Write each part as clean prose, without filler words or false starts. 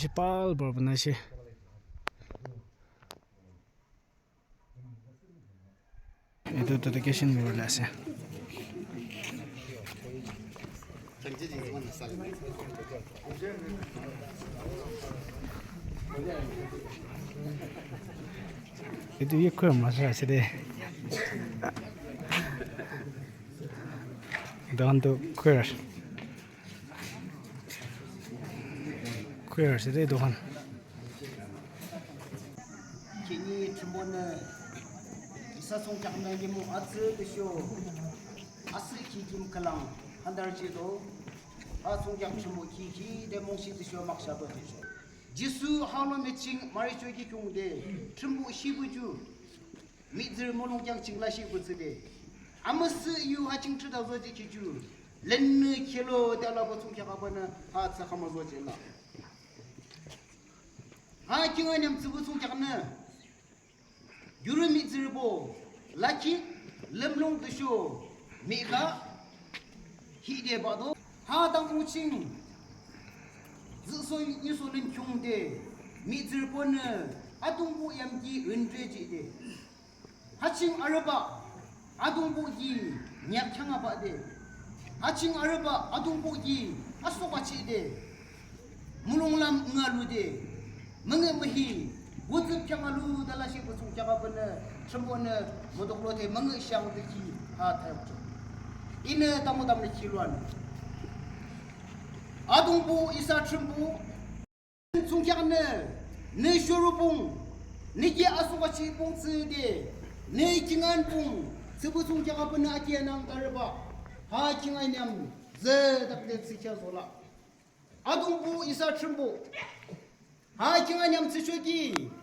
Pal berbena sih. Itu dedication berlah sih. Itu ya kau masa sih deh. Dan tu queer sih deh dohan. Kini cuma isa songkak nanti mu asal besyo asal kijim kelang handar jido songkak cuma kiki demonsi besyo maksa besyo jisu halo matching mari cuy ki kungde cuma sibuju mitzer molong yang cingla sibujude amas yu hacing cerita zoji kiju len kilo dalam songkak apa na hat sakama zoji lah kingan yang sebut songkak na Juru mitzirbo laki lemlong tesho mika hide bado ha dang ucing ziso yuso len kyungde mitzirbo ne adungbu yamgi 은죄지 de haching araba adungbu gi nyakhyanga ba de haching araba adungbu gi asogachi de mulonglam ngalu de mengemehi Wujud kemalu dalam si busung jaga benar semuanya mudoklote mengisyang deki hatai wujud. Ini tamu-tamu kiluan. Adungbu isa cembu sungkianne ne shurubung ne ki asugachi bung sede ne kingan bung sebusung jaga benar akianang darba ha kingan yang zedap de sikya sola. Adungbu isa cembu ha kingan yang sesugi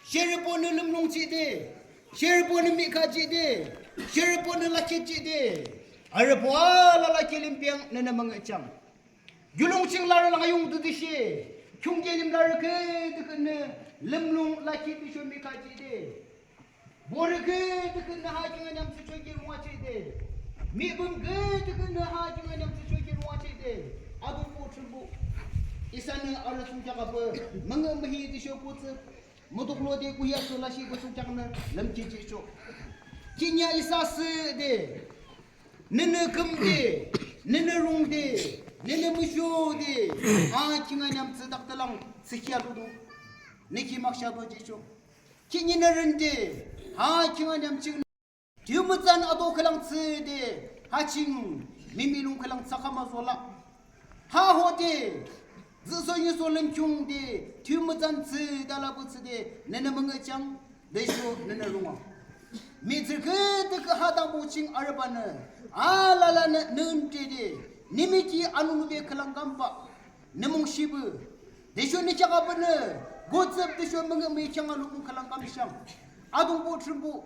Sheripon lemlong cide, sheripon mika cide, sheripon laki cide. Arabo laki limpiang nana mangacang. Julung sing lar langayung tu dishe. Kyungge nim lar ke dekene lemlong laki disho mika cide. Bor ke dekene hajingan yang sesuai rumah cide. Mi bum ke dekene hajingan yang sesuai rumah cide. Adu po trembu. Isana arasung jaga apa mengemehi disho putse. Muduklo de kuya solashi ko sungchakna lamki chicho kinya isas de nene kamde nene rungde nene musho de kinga nyam tsak talang sikya dudu niki maksha do chicho kinya narende kinga nyam ching dyumzan ado khalang tse de ching mimilung khalang sakama sola hode Zisoyi solen kyungde tümüzan tsı dalabıtsıde nene mıngıçang deşo nene runga. Mitzirgı tıkı hadam uçing arabanı alala nıntede nimiki anunube kalangamba nemung şibı deşo nikagabını gotsep deşo mıngı mıçang alukun kalangambişang adung bu trumbu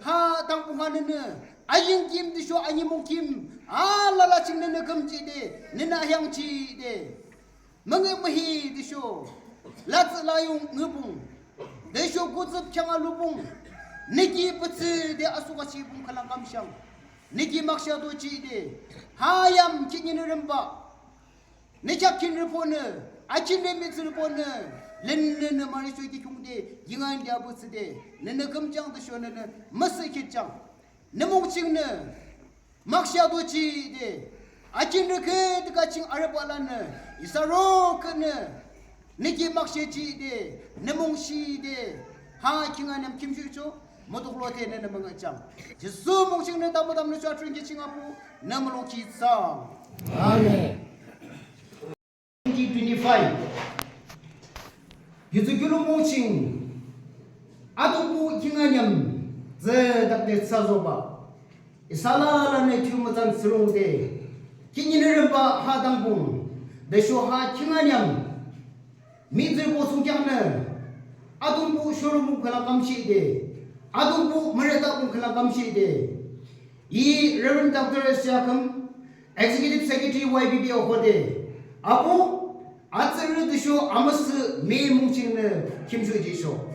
ha tangpunganını ayın kim deşo ayimung kim alala çing nene kımcide nene ahyang cide mengemehi disho lats layung ngubung desho kutsep changa lubung niki putsi de asugachi bung kalang kamsyang niki maksyado chi de hayam kinyin remba nikak kin repone achin de mits repone lenne mari choi kungde yingan dia putsi de nene kamchang disho nene masakit chang nemung chingne maksyado chi de achin ke dekaching arabalana isaro kene niki makshe chi de nemong shi de ha kinga nem kimshu modoklote ne namangacham jisu mongsing ne damodam ne chatring ki chingapu namlo ki sa amen 2025 yuzugyulu mongsing adubu kinga nem ze dakde sazoba isala ne tumatan srungde kinyinerba hadangbung desho ha kinganiam midzirbo sungkyangna adungbu shorumu kala kamshi de adungbu mareta bung kala kamshi de I Reverend Dr. S. Jakam Executive Secretary YBB okode apo atsir desho amas me mungchingna kimshu jisho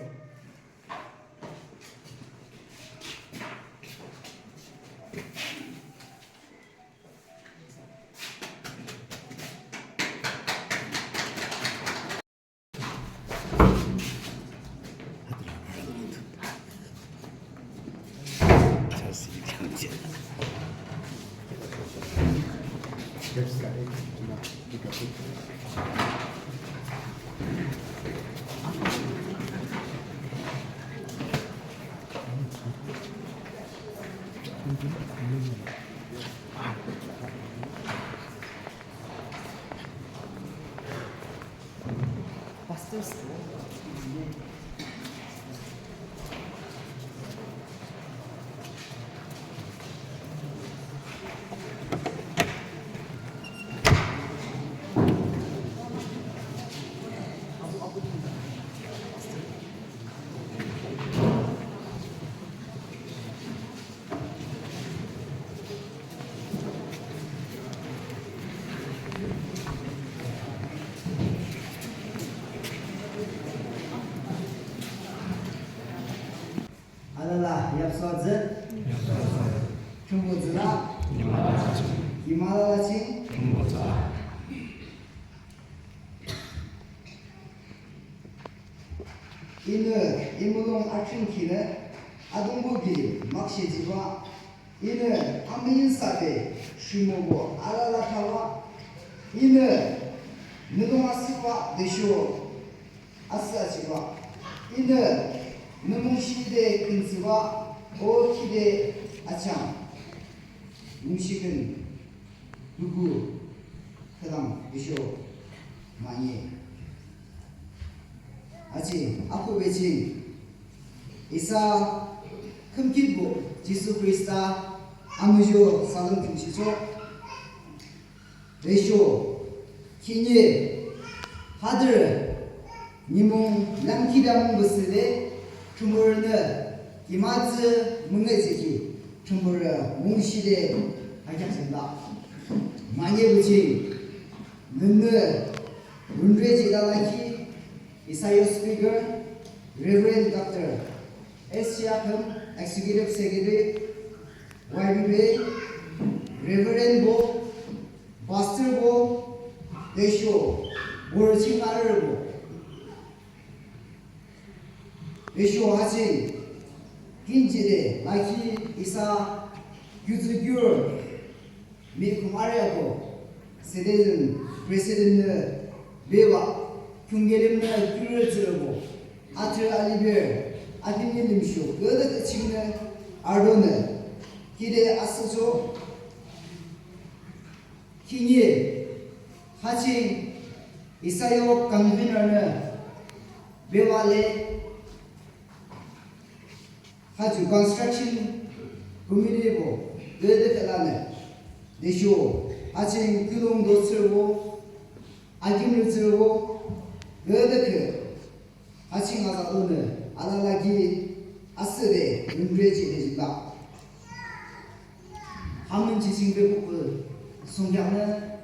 알라라 얍서즈 중국즈라 이마라라칭 이는 이무동 아춘키는 아동부기 막시지와 이는 아미인사대 쉬모고 알라라타와 이는 느동아스와 내쇼 아스아지와 이는 느몽시대 근스와 오키대 아창 음식은 누구 해당 내쇼 많이 아직 앞으로 외친 이사 큼kit부 지수 그리스다 아무조 사등 중시조 레쇼 키니 하들 니몽 남키담 부스데 주물는 이마즈 뭉게지기 주물을 몽시대 하겠습니다. 많이 부친 눈을 문제지달라키 Isaiah Speaker, Reverend Dr. S. Yakum, Executive Secretary, YBB, Reverend Bo, Pastor Bo, Desho, Borjing Arabo, Desho Haching, Kinjide, Laki Isa, Yuzugur, Mikumariabo, Citizen, President Beba, 경계림나 귀를 들고 아트 알리벨 아디님쇼 그들 지금은 아로는 기대 아스조 기니 하칭 이사요 강빈어는 베발레 하주 컨스트럭션 구미리고 그들 때라는 내쇼 하칭 규동도 쓸고 아김을 들고 너희들 같이 가서 오늘 아날라기 아스레 은브레지 되진다. 한문 지식들 뽑을 성경은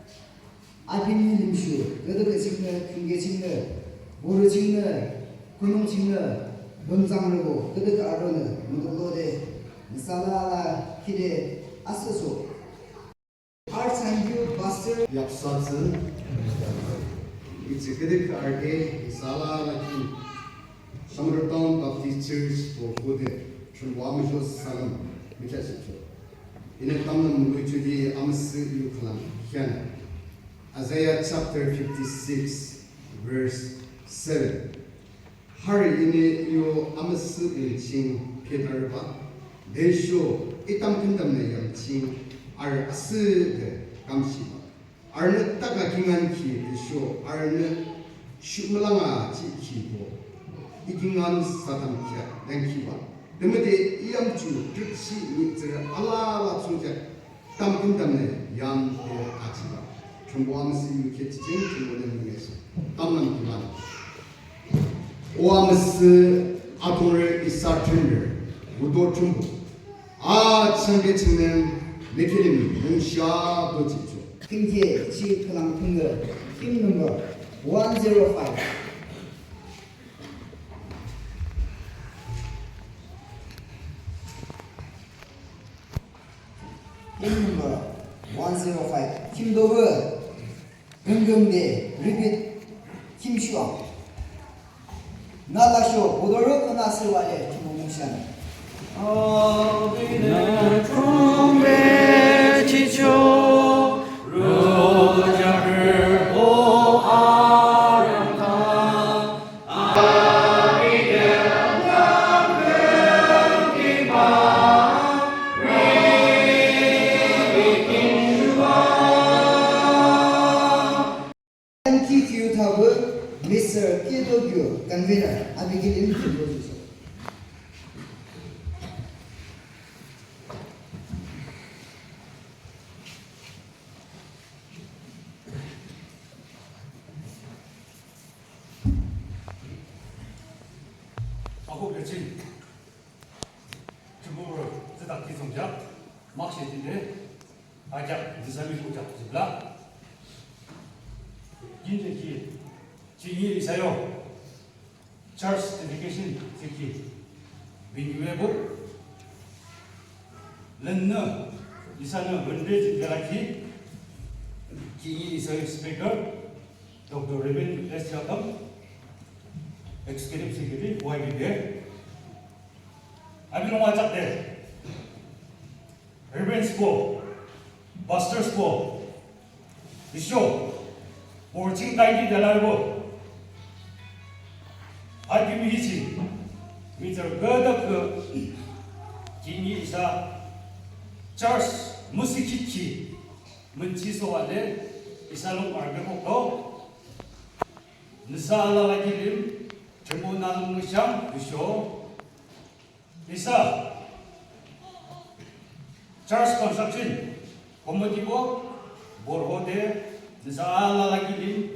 아비니 님슈 너희들 찍는 큰게 찍는 모르 찍는 군웅 찍는 농장으로 너희들 알아는 모두로데 살라라 기대 아스소 알찬규 바스 얍사츠 Executive RA Isala Laki Summertown Baptist Church for Good Chunwamisho Salam Mikasicho In a Tamnam Luchudi Amas Yukalam Hian Isaiah chapter 56 verse 7 Hari in you Amas Ching Peterba Desho Itam Pindamne Yam Ching Ar Asid Kamshiba Arne taga kingan ki show arne shumlanga chi ki bo ikingan satam kya denkiwa demede iam chu tutsi mitre ala la chunja tampin tamne yam de achiba chungwam si yu ke ching chungone ngeso tamnan kiman oams ator isatender udo chumbu a change chingen mekelim munsha do chi 핑계 지프랑 핑거 팀 넘버 105 팀 넘버 105 팀도브 금금대 리빗 김슈왕 나라쇼 보도록 은하스와의 김홍시안 어비는 풍배 지초 로자를 Mr. Kiedogyo, convener, Abigail introduce. Ako bercin, cemburu tetap disongjak, maksud ini ajak disami ucap sebelah. Gini Cini saya Charles Education Siki Binguebo Lenna Isana Hundred Galaki Cini saya Speaker Dr. Reben S. Yakam Executive Secretary YBB I've been watching there Reben School Buster School The show Porting Tidy Delarbo I've been meeting with a bird of the Kini Isa Charles Musikichi Munchiso Ade Isalong Arbeko Nisala Lakilim Termonal Musham Bisho Isa Charles Construction Komodibo Borhode Nisala Lakilim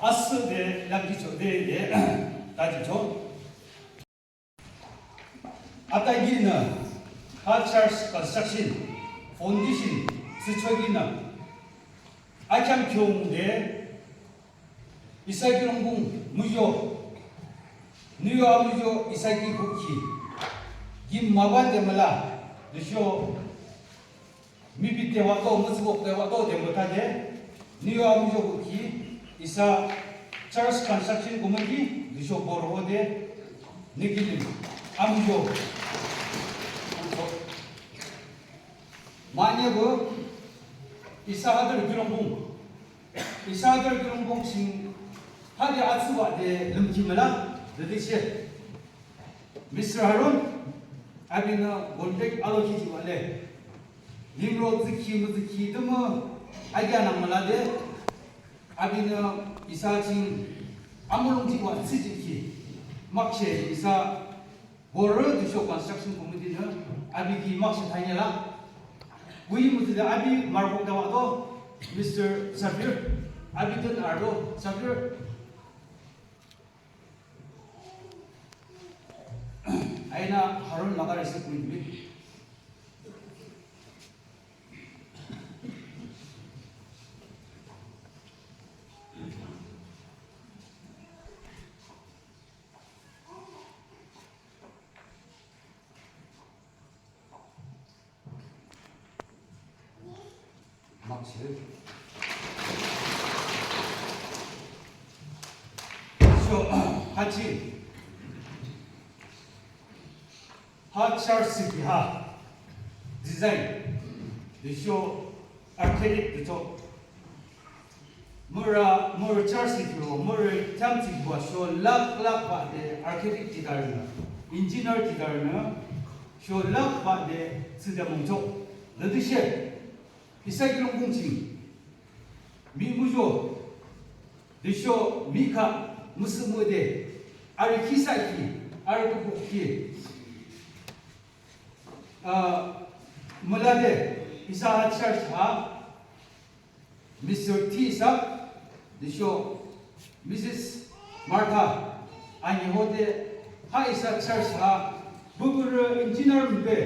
Asu de Lakicho de 따지죠. 아까 이기는 하차스 컨스트럭션 폰디션 스초기는 아참 교웅대 이사기롱궁 무조 뉴아 무조 이사기 국기 김마반데말라 느쇼 미비때와도 무스복때와도 데못하게 뉴아 무조 국기 이사 찰스 컨스트럭션 고문기 Nisho Borhode Nikilim Amjo Manyago Isahadar Girongbong Sing Hadi Atsuwa de Lumkimala the Dishe Mr. Harun Abina Gondek Alokiti Wale Nimro Ziki Muziki Duma Agana Malade Abina Isaching 아무롱지와 쓰지기 막체 이사 보러 두쇼 컨스트럭션 공무디는 아비기 막체 다니라 우리 무드데 아비 마르복다 와도 미스터 사비르 아비든 아로 사비르 아이나 하론 나가를 쓰고 있니 하치 하차스 기하 디자인 디쇼 아르키텍트 저 무라 찰스 기로 무르 탐치 보쇼 락락 바데 아르키텍트 디자인 인지니어 디자인 쇼락 바데 스데몽조 너드셰 이사기롱 공칭 미무조 디쇼 미카 무스무데 아르키사키 아르코키 mulade isa church ha Mr. Tisa disho Mrs. Martha ani hote ha isa church ha bubur engineer mbe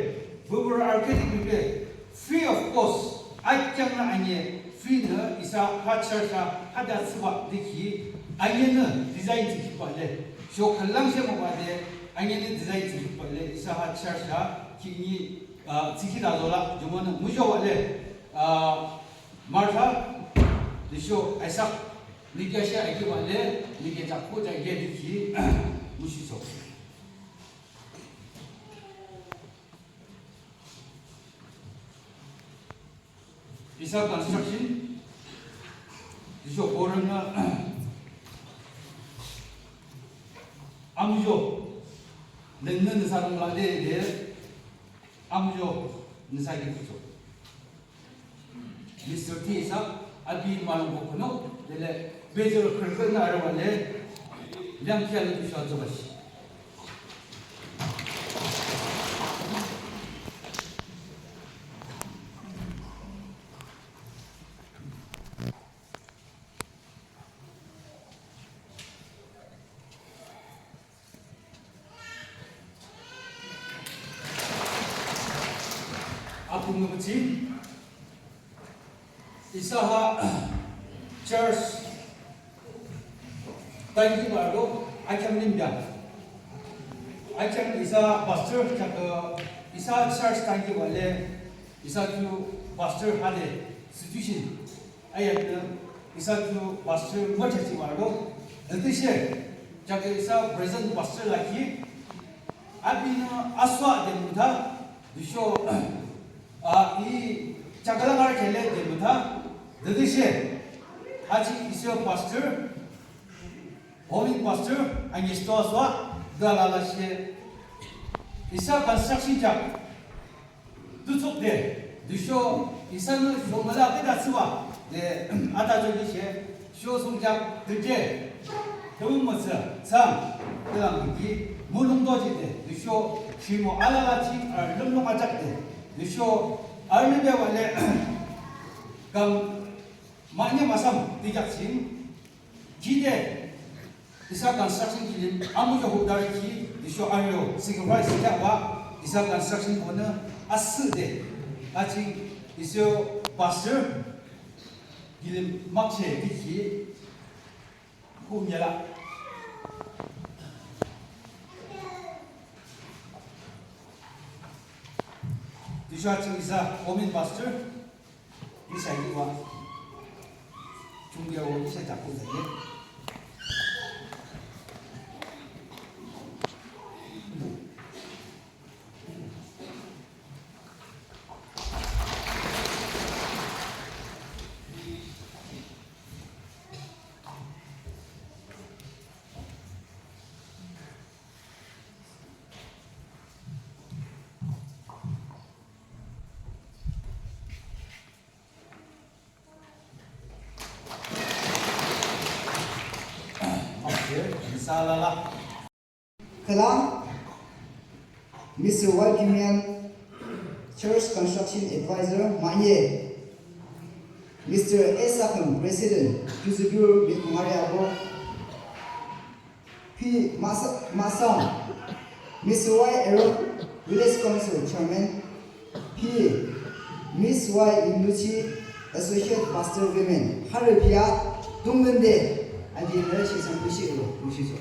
bubur architect mbe free of cost ajang na ani free na isa ha church ha hada swa dikhi ani design ti pale sho khallang se mo bade ani design ti pale isa ha church ha ki 지키다더라 저거는 무조원래 말타 디쇼 아이사 니게시 아이기 원래 니게 잡고 자게 니기 무시소 이사 컨스트럭션 디쇼 보르나 아무조 냈는 사람들에 아무조 인사기 부족. 미스터 티사 아비 말고는 내래 베저를 그렇게 나르원래 两天了就需要这么洗。 Aku menguji isaha church tadi baru akan nimba akan isa pastor cakap isa church tadi wale isa tu pastor ada situation ayat isa tu pastor macam baru nanti saya cakap isa present pastor lagi abina aswa dan muda disho 이 자갈랑가를 갤레 때부터 너듯이 아직 있어 파스터 오민 파스터 아니 스토아스와 달라라시 이사 컨스트럭션자 두속대 두쇼 이사는 쇼마다 깨닫스와 네 아다저기시 쇼송자 들제 더문머스 참 그다음이 무능도지대 두쇼 쉬모 알라라치 름롱아작대 Nisho armida wale kam maknya masam tidak sing kide isa construction kilin amu jo hodari ki nisho aryo signify sita wa isa construction kona asde achi iso pastor kilin makche ki kumyala 디샤츠 이사 오민 파스터 이사 이와 중개하고 이사 잡고 되게 Salala. Kalam, Mr. Walkimian, Church Construction Advisor, Manye, Mr. Esakam, President, Kuzugur Bikumariabo, P. Masam, Mr. Y. Aaron, Village Council Chairman, P. Miss Y. Inuchi, Associate Pastor Women, Harapia, Dungmende, 아기 멸치상 부식으로 보시죠.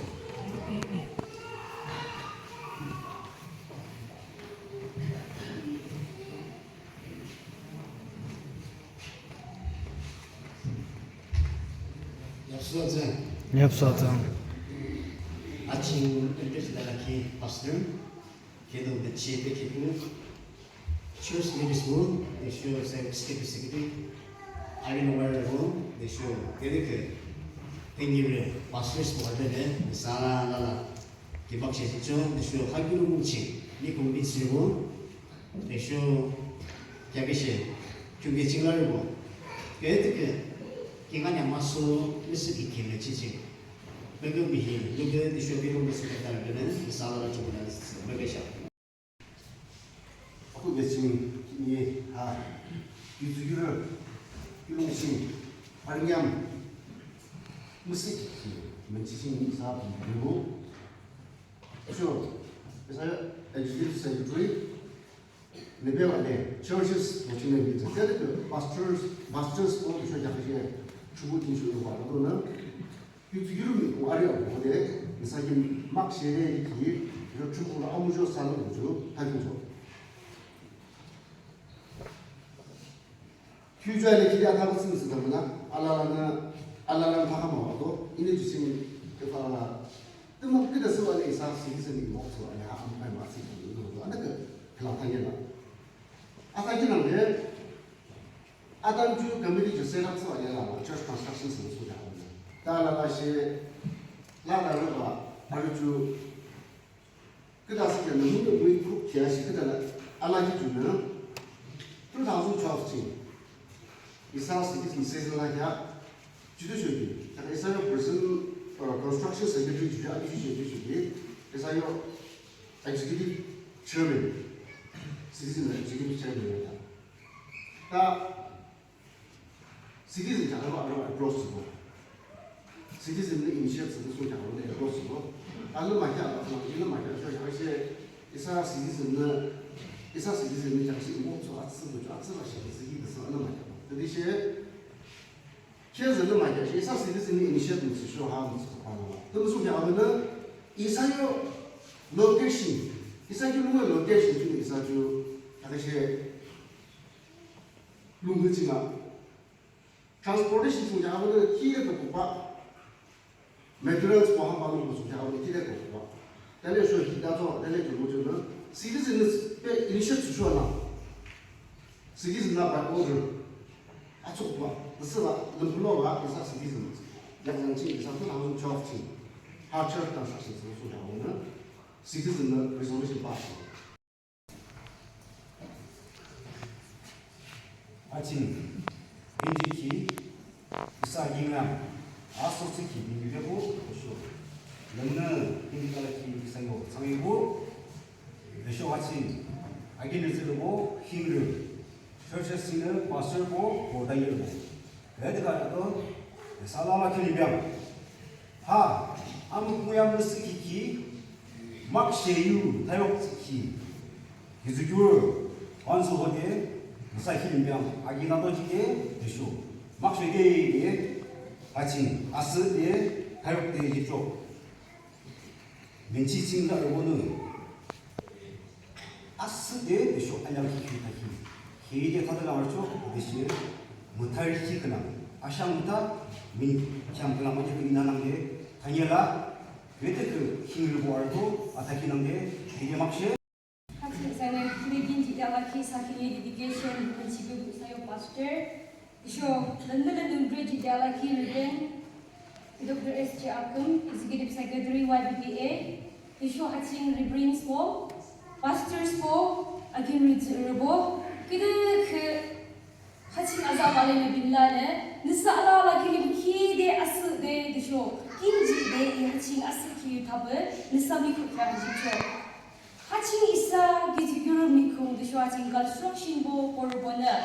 엽서장 아침 뜻이 나가기 pastor 걔도 같이 되기고 church leaders room they show say security I don't know where they're going they show 걔들 땡기를 pastors 보다는 사라라라 기박시죠 they show 학교로 뭉치 미 공비스고 they show 야비시 교계 진로고 걔들 기간이 마소 미스기 길을 지지 배경비히 누구 디쇼비로 미스겠다는 사라라 쪽으로 배경샤 그 지금 이아 유주기를 이용시 발견 무식 문지신 사업 그리고 저 그래서 education secretary 레벨에 churches 모치는 비즈 그래도 masters 또 저자게 주부 인수로 와도는 유주기를 와려고 근데 사실 막 세례 기 이런 주부가 아무저 사는 거죠 하긴죠 휴자의 길이 아까고 쓰는 거구나. 알라라는 다가 먹어도 이내 주시면 그가 뜨먹 끓여서 안에 이상 시기선이 먹서 안에 아무 말 마시 이거도 안 되게 그렇다게나. 아까기는 게 아담주 거미리 주세랑서 아니라 church construction 소리가 하는. 다라가시 라라로가 아주 그다스 게 너무 그 기아시 그다라 알라기 주면 또 다수 좋았지. 이사스 이게 세상에 주도적이. 자, 이사요 벌써 construction secretary 주지 아주 주지 그래서 요 executive chairman citizen executive chairman이다. 다 citizen 장으로 알아봐 플러스고 citizen의 initiative도 소장으로 내 플러스고 알로 맞지 않고 이거 맞아서 당시에 이사 citizen은 잠시 이모초 악습을 시키면서 어느 말이야. 그 대신에 현재는 말이야. 이사 citizen의 initiative是하는 거. 그럼 소장하면은 이사요 location, 이사요 location 중에 이사주 당시에 룸지가 transportation 소장하면은 기회도 뽑아 maintenance 포함하는 거 소장하면 기회도 뽑아. 달래서 기다도 달래 주로는 citizen's initiative 주어나 citizen 나 by order 아주 좋아. 그래서 넘블로가 이사 citizen 양장지 이사도 나오는 조합지 하처 당 사실 소장하고는 citizen resolution pass. 아침 인지키 이사기나 아소스키 비비고 보시오. 너는 인지가라키 이사고 상이고 대쇼같이 아기를 쓰고 힘을 펼쳤으면 봤을고 보다이르고 그래도 살라마키리병 하 아무 모양을 쓰기기 막셰유 다욕쓰기 기술줄 완수하게 무사히리병 아기나도지게 대쇼 막셰게에 같이 아스에 다욕대 쪽 멘치친다 요거는 아스데 대쇼 안양키 큐타키 헤이데 카드라 말죠 대시 무탈키 그나 아샹부터 민 참그나 뭐지 그 이나난게 다니엘라 그때 그 힘을 보알고 아타키는 게 되게 막시 같이 sana kredin jidala sakini dedication prinsipio sayo pastor show landalan dungre jidala ki reden Dr. S.J. Akam executive secretary YBPA show hatching rebrings for pastors for again rebo kida ke hatching azabale billane nisa ala la kilim ki de as de show kinji de hatching as ki tab nisa mi ku kya jicho 하칭 이사 기지교로 미쿵 드쇼 하칭 construction 보 보르보나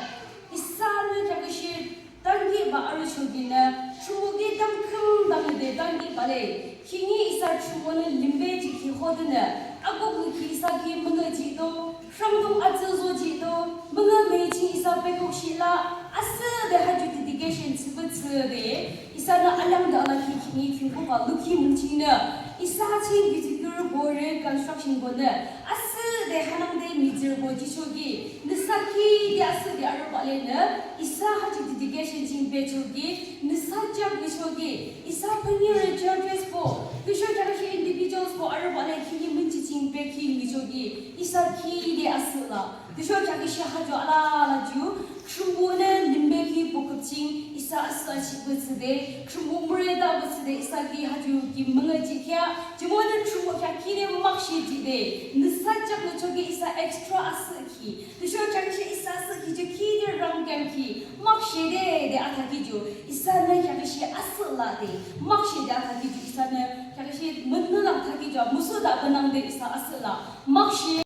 이사는 자그시 단기 바르 쇼기나 추모기 담큼 담이데 단기 바레 킹이 이사 추모는 림베지 기호드나 아고 그 기사기 문어지도 샴동 아즈조지도 문어 메이칭 이사 백옥시라 아스데 하주 디디게이션 츠부츠데 이사는 알람다 알라키 킹이 킹고가 루키 뭉치나 이사칭 기지교로 보르 construction 보나 아스데 하낭데 미즈르보 지쇼기 느사키 디아스데 아르발레나 이사 하주 디디게이션 징베초기 느사잡 기쇼기 이사 펀니르 저드레스보 기쇼 자르시 individuals보 아르발레 킹이 문치 징베키 미조기 이사 키디 아스라 기쇼 자기시 하주 알라라주 춤보는 림베키 보급칭 이사 아스아 시부스데 춤보무레다 부스데 이사기 하주 김멍어지캬 지모는 춤보캬 키네 막시지데 느사잡 저기 이사 엑스트라 아스키 기쇼 자기시 이사 아스키 저 키디 랑감키 막시데 데 아타기주 이사는 자기시 아스라데 막시데 아타기주 이사는 자기시 문느랑 타기주 무수다 번앙데 이사 아스라 막시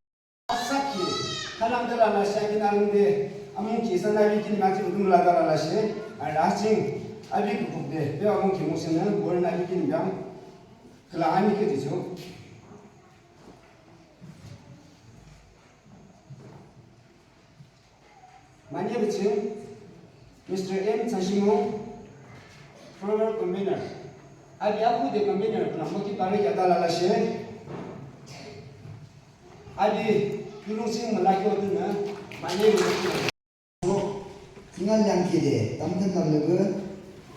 아사키 하람들아나 샤기나는데 아무 기사나비 길마지 우등라다라라시 알라칭 아비 국대 배워본 기모시는 월나비 길명 그라 아미게 되죠. 많이 붙인 Mr. M. Sashimo, former convener. 아비 아부데 convener 남모기 바르 야달라라시 아비 유롱싱 말라기 얻는 많이 붙인 Ingal yang kide tamkan namlaga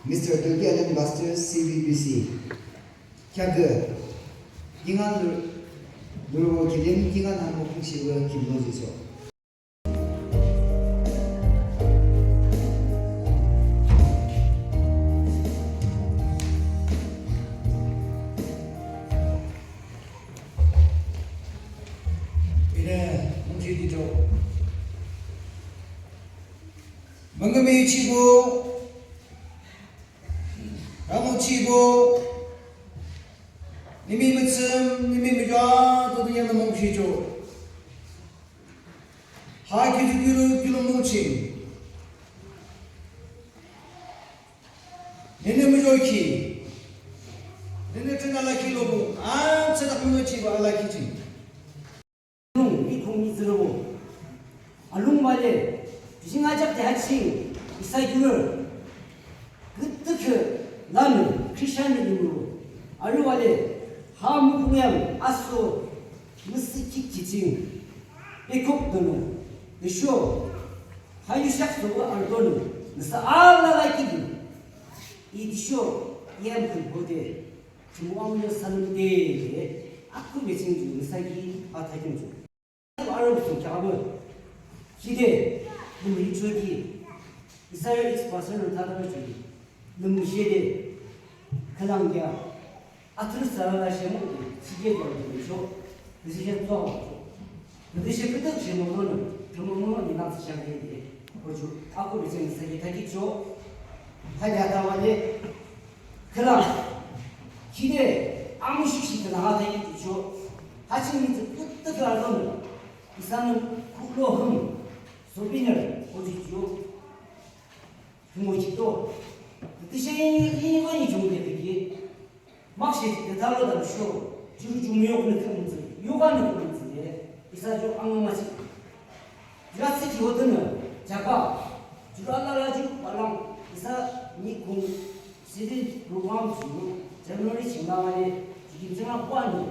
Mr. Turkey Alan Master CVBC kyaga ingal nurwo kilim kingal hanmo kungsiwa kimnojiso ine mungkidijo Mangame chibo, Ramo chibo, 님이 무슨 님이 무자 또도 얘는 몽시죠 하기주기로 기름 뭉치 얘는 무조이키 얘는 tenalaki lobo sedak menguci ba alakici 이 국민스러워 알롱말레 비싱아잡대 하칭 이사이구를 그뜨그 나는 크리스찬이므로 알로왈레 하무궁양 아소 무스틱 지칭 에콕도는 느쇼 하유샥소가 알도는 느사 알라라이키기 이 디쇼 이암큰 보대 주무아무려 사는데 아쿠 매칭주 느사기 아타경주 알로부터 작업은 기대 우리 저기 이스라엘 익스파서를 다뤄주기 능시에 그냥 게 아트르스라라시면 지게 되죠. 그래서 이제 또 그것이 그때 제목은 병원은 이나서 시작해야 돼. 그렇죠. 아까 비전 세계 되겠죠. 하야다 와데 그럼 기대 아무 식식도 나가 되겠죠. 하시는 끝까지 알고는 이사는 쿨로흠 소빈을 보시죠. 부모집도 뜻이 이건이 정되기 막시 달로 달쇼 주무요는 그 문제 요가는 그 문제 이사죠 악마지 이라스 기호드는 자가 주랄라라지 발랑 이사 니공 시디 프로그램 주 제너리 진강하니 기kim생아 관이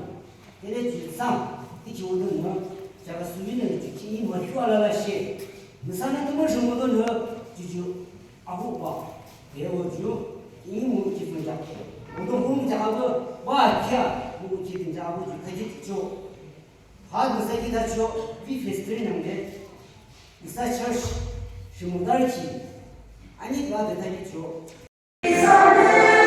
때레 주상 이 기호드는 자가 수비는 주기 뭐 휴알라라시 무산의 등을 정도는 주주 아부바 배워주 이무 기분 잡고 모든 공부 작업을 와키야 공부 기분 작업을 좀 해주죠. 하드 세기 다죠. 비 페스트리 남게 이사 철시 시무달키 아니 가도 되겠죠. Yeah.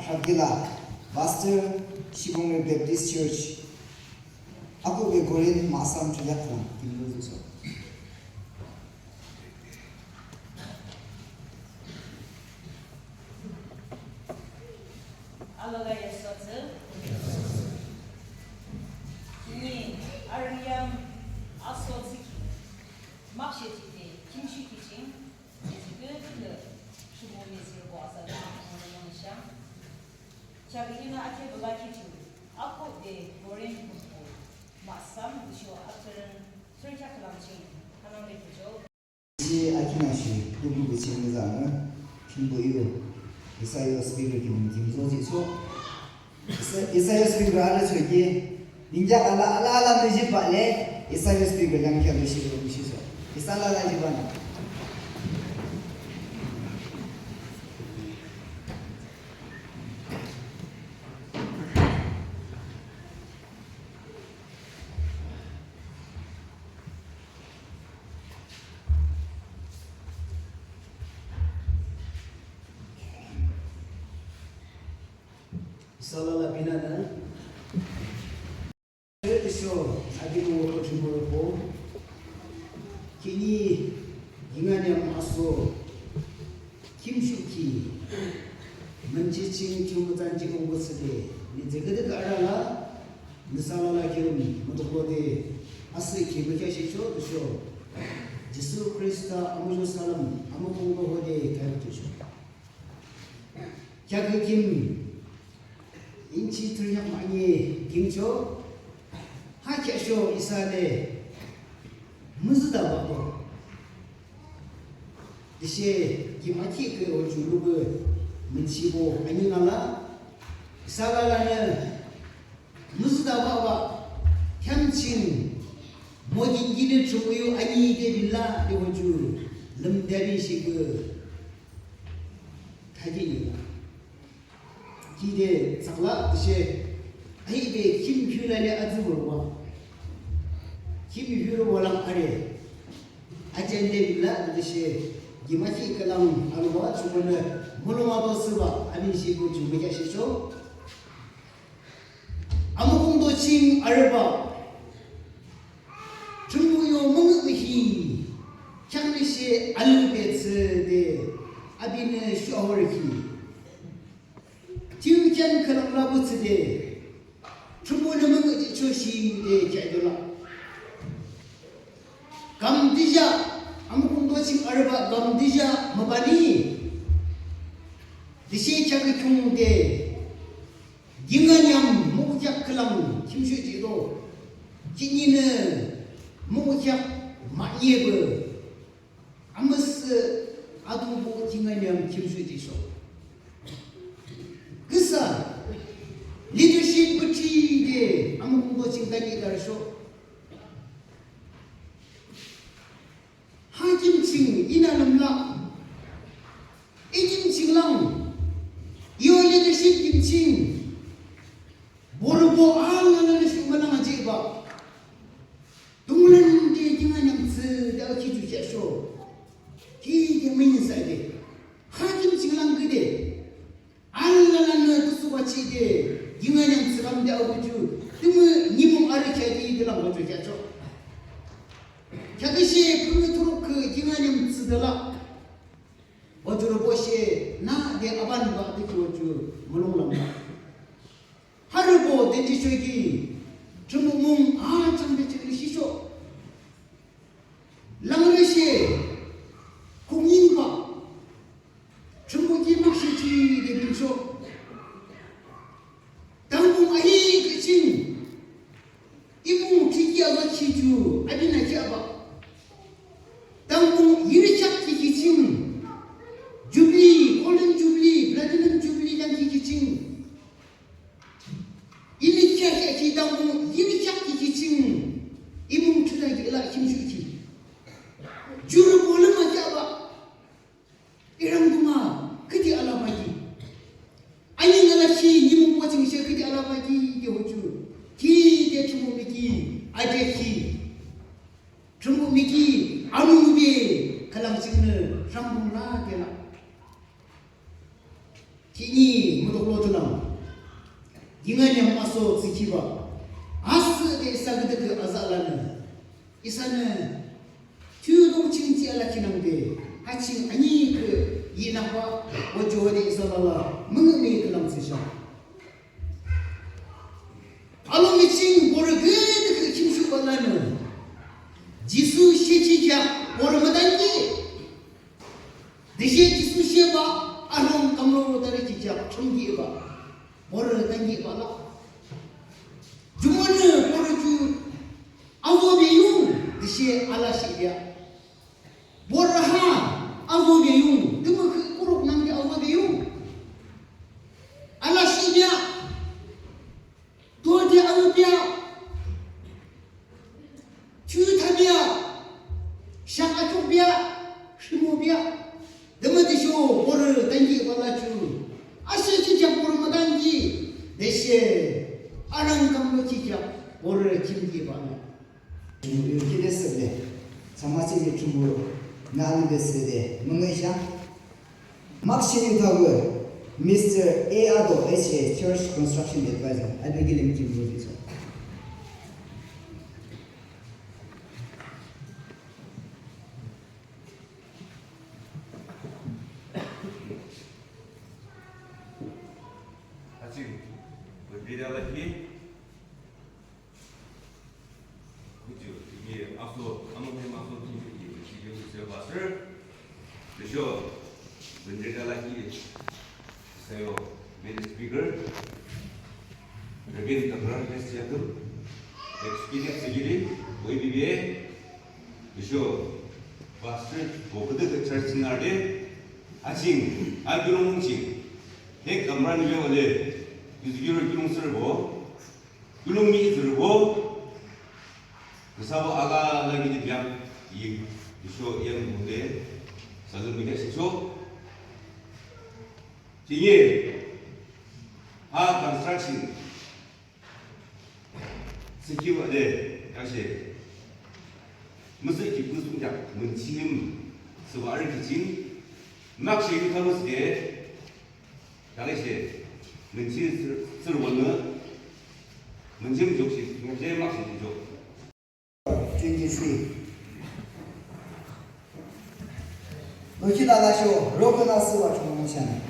Hagila, Pastor Shibungme Baptist Church. Aku be Korean Masam Chayaklam, Kimbo. Alagaya Sotu. Kini Ariam Asotiki. Makshiti, Kimshi Kitchen. It's good to the Shumomis was a Monisha. Chabina Ake Balaki to Ako de Korean Kupo. Masam, which you after 3 Chakalamchi. Hanami Pujo. 이 아키나시 누구 지금자는 김보이고 이사야 스피커 김조지소 이사야 스피커 하나 저기 닌자 알라 되지 빨래 이사야 스피커 양켜 보시고 보시소 이살라라 집안 Salala binana. Show agimu kochimbo kini ginganyam aso kimshuki menjicing kimutan jikong bosde ni jegede garala misalala kirum mudukode asri kimekya show to show Jesu Krista amujo salam amukongo hode kaito show kya kim 인치 들려 많이 김초 하케쇼 이사네 무스다 봐도 이제 김아키 그 오주루브 문치고 아니나라 이사라라는 무스다 봐봐 향친 모든 길을 주고요 아니게 빌라 오주 름대리시 그 타기니가 기대 상라 이제 아이베 김휴라레 아주버와 김휴로 월랑 아래 아젠데 빌라 이제 기마키 칼람 알와 주문에 물로마도 쓰바 아니시고 준비하시죠 아무공도 칭 알바 중국요 멍의히 향리시 알베츠데 아비네 쇼어르히 지우견 그런 라부츠데 중국의 멍의 조시에 개들라 감디자 아무공도 칭 알바 감디자 마바니 디시 차그 총대 인간염 목작 클람 김슈지도 진이는 목작 마예브 아무스 아동보 인간염 김슈지소 그사 리더십 부티게 아무공도 칭다기 달쇼 하김칭 이나름라 이김칭랑 이어 리더십 김칭 모르고 아나는 shum만한 제바 동물한테 김한양스 내가 기주자쇼 기게 민사이데 하김칭랑 그대 알라는 뜻수같이게 김한양스 감대 아버주 등을 니몸 아르케디 들랑 먼저 자죠 자기시 그토록 그 김한양스들라 어주로 보시 나내 아반바 듣고주 물롱랑다 하르고 덴지쇼기 중국몽 정배치를 시쇼 랑르시 공인바 중국이 막시지 대빈쇼 당공 아히 그친 이봉 기기야가 치주 아비나 기아바 당공 이리착 기기친 주블리 골든 주블리 플래티넘 주블리 장기 기친 이미키야키 기당공 이미키야키 기친 이봉 추다기 일라 김슈기 주르 볼마 자바 이랑두마 그디 알아바기 아니 나라시 니몽 보칭시 그디 알아바기 이게 호주 기대 중국미기 아제키 중국미기 아누비 칼랑싱을 상봉라 게라 Kini mudoklotulam. Dengan yang masuk sikiba. Asa de sagde ke azalana. Isana tudong cinci ala kinangde. Hacing ani ke yinapa wajah de isalala mengenai kelam sesam. Kalau micing borged ke kimshu balana. Jisu shechija bormadangi. Deshe jisu sheba Arum kamlo dari kijak chunggi ba, bor tangi ba la. Jumana borju awo biyung dishe ala siya. Borha awo biyung duma kuruk nang di awo biyung. Ala siya. Do dia awo biya. Chu tabia. Shaka chu biya. Shimu biya. Dama disho bor tangi bala chu ashe chija bor madangi deshe arang kamlo chija bor chimgi bala 이렇게 됐을 때 장마치기 중으로 나는 됐을 때 뭔가이샤 막시닝 타고 Mr. Aado HA Church Construction Advisor 알베기림 김부리죠. 아직 미래라기 그죠 이게 앞서 아무튼 앞서 지금 제가 봤을 그죠 미래라기 saya very speaker again the best yaitu experience sendiri OBB에 그죠 봤을 보고도 church 날에 아직 알기로 뭉치 백 감만 위원회 유지기를 기능 쓸고 기능미 들고 그 사고 아가 나기지 그냥 이 유쇼 이런 무대 사전미가 시초 이게 아 컨스트럭션 스키버데 다시 무슨 기쁜 송작 문치님 서버 알기진 막시 유타로스게 다시 문치 쓰러워는 문침 족식 문제 막시 족 23 노키다다쇼 로그나스와 종무샤네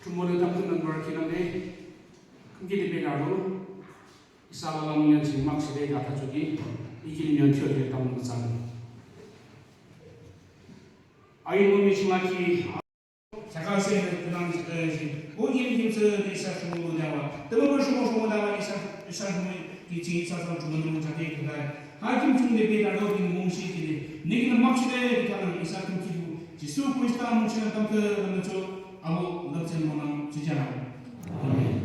주문을 담는 걸 기는데 큰길이 배가로 이사라는 지금 막 시대에 가가지고 이길면 튀어들었다는 것은 아이놈이 지마키 제가 생각 그냥 오님 김서 이사 주문다와 더블 주문다와 이사 이 사람 주문을 자기 그다 하kim 중대 배달로 빈 몽시들이 내기는 막시대 가는 이사 김기부 지수 크리스타 몽시는 담그 하는 저 아무 럽sen 모나 지잖아.